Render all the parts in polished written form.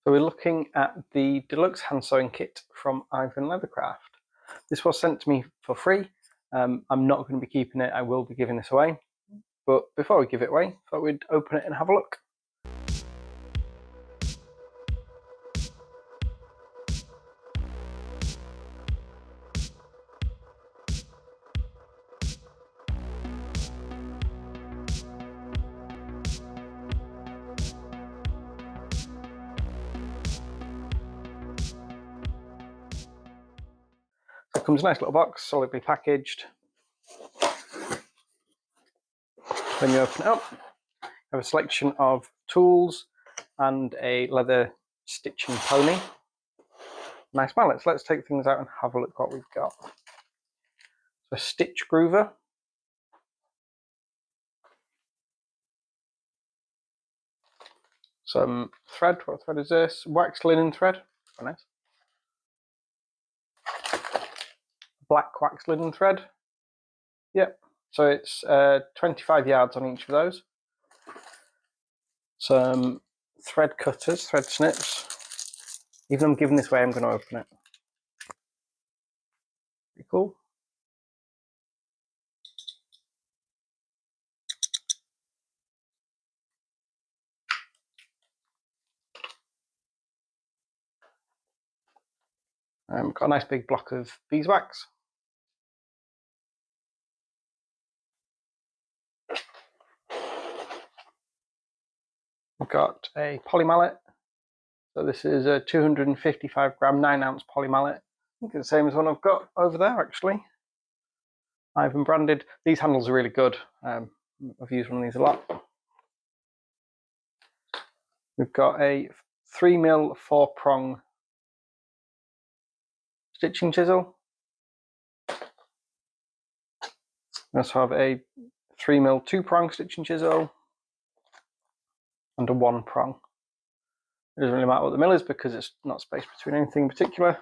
So we're looking at the Deluxe hand sewing kit from Leathercraft. This was sent to me for free. I'm not going to be keeping it, I will be giving this away. But before we give it away, I thought we'd open it and have a look. So it comes in a nice little box, solidly packaged. When you open it up, you have a selection of tools and a leather stitching pony. Nice mallets. Let's take things out and have a look what we've got. So a stitch groover. Some thread. What thread is this? Waxed linen thread. Very nice. Black waxed linen thread. Yep. So it's 25 yards on each of those. Some thread cutters, thread snips. Even though I'm giving this away, I'm going to open it. Pretty cool. Got a nice big block of beeswax. We've got a poly mallet. So this is a 255 gram 9-ounce poly mallet. I think it's the same as one I've got over there actually. Ivan branded. These handles are really good. I've used one of these a lot. We've got a 3mm 4-prong stitching chisel. We also have a 3mm 2-prong stitching chisel and a 1-prong. It doesn't really matter what the mill is because it's not spaced between anything in particular.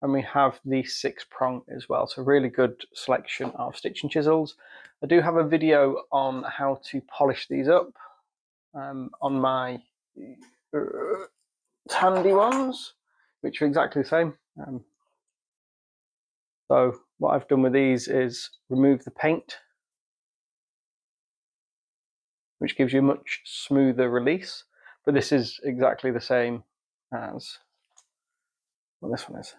And we have the 6-prong as well, so really good selection of stitching chisels. I do have a video on how to polish these up on my handy ones, which are exactly the same. So what I've done with these is remove the paint, which gives you a much smoother release, but this is exactly the same as what this one is.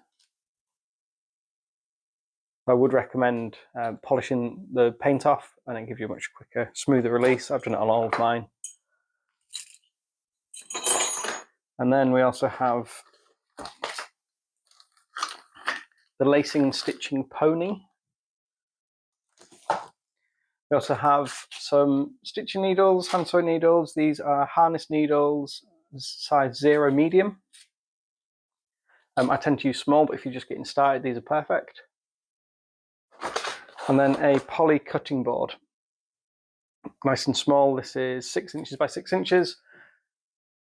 I would recommend polishing the paint off and it gives you a much quicker, smoother release. I've done it on all of mine. And then we also have the lacing and stitching pony. We also have some stitching needles, hand sewing needles. These are harness needles, size 0 medium. I tend to use small, but if you're just getting started, these are perfect. And then a poly cutting board. Nice and small. This is 6 inches by 6 inches.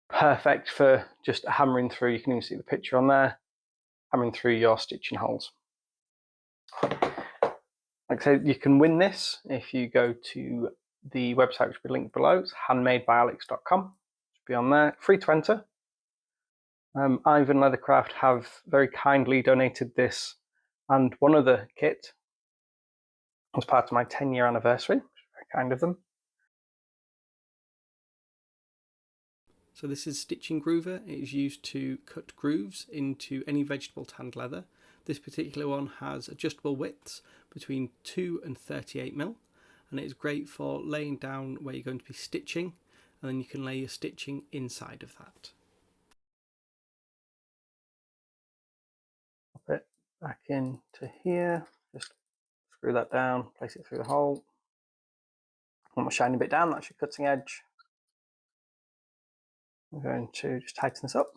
Perfect for just hammering through. You can even see the picture on there. Hammering through your stitching holes. Like I said, you can win this if you go to the website, which will be linked below. It's handmadebyalex.com. Should be on there. Free to enter. Ivan Leathercraft have very kindly donated this and one other kit as part of my 10-year anniversary, which is very kind of them. So this is stitching groover. It is used to cut grooves into any vegetable tanned leather. This particular one has adjustable widths between 2 and 38mm, and it is great for laying down where you're going to be stitching, and then you can lay your stitching inside of that. Pop it back into here, just screw that down, place it through the hole. Want my shiny bit down, that's your cutting edge. I'm going to just tighten this up.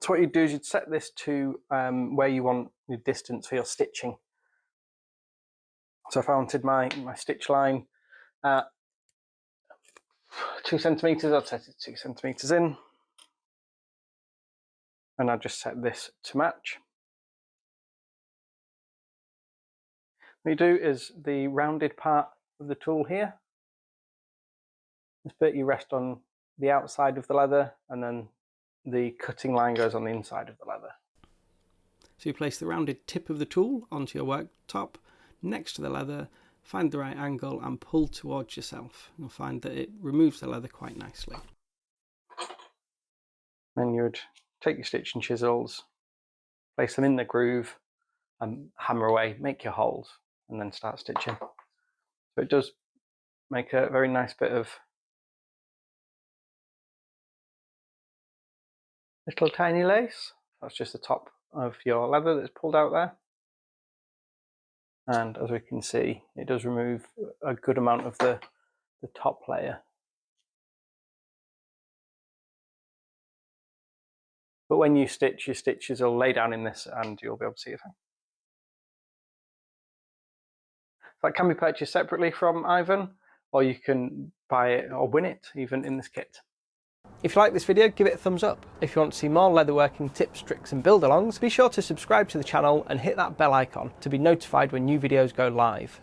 So what you'd do is you'd set this to where you want the distance for your stitching. So if I wanted my stitch line at 2 centimeters, I'd set it 2 centimeters in. And I'll just set this to match. What you do is the rounded part of the tool here, this bit you rest on the outside of the leather, and then the cutting line goes on the inside of the leather. So you place the rounded tip of the tool onto your worktop next to the leather, find the right angle and pull towards yourself. You'll find that it removes the leather quite nicely. Then you would take your stitching chisels, place them in the groove and hammer away, make your holes, and then start stitching. So it does make a very nice bit of little tiny lace. That's just the top of your leather that's pulled out there. And as we can see, it does remove a good amount of the top layer. But when you stitch, your stitches will lay down in this and you'll be able to see it. That can be purchased separately from Ivan, or you can buy it or win it even in this kit. If you like this video, give it a thumbs up. If you want to see more leatherworking tips, tricks and build-alongs, be sure to subscribe to the channel and hit that bell icon to be notified when new videos go live.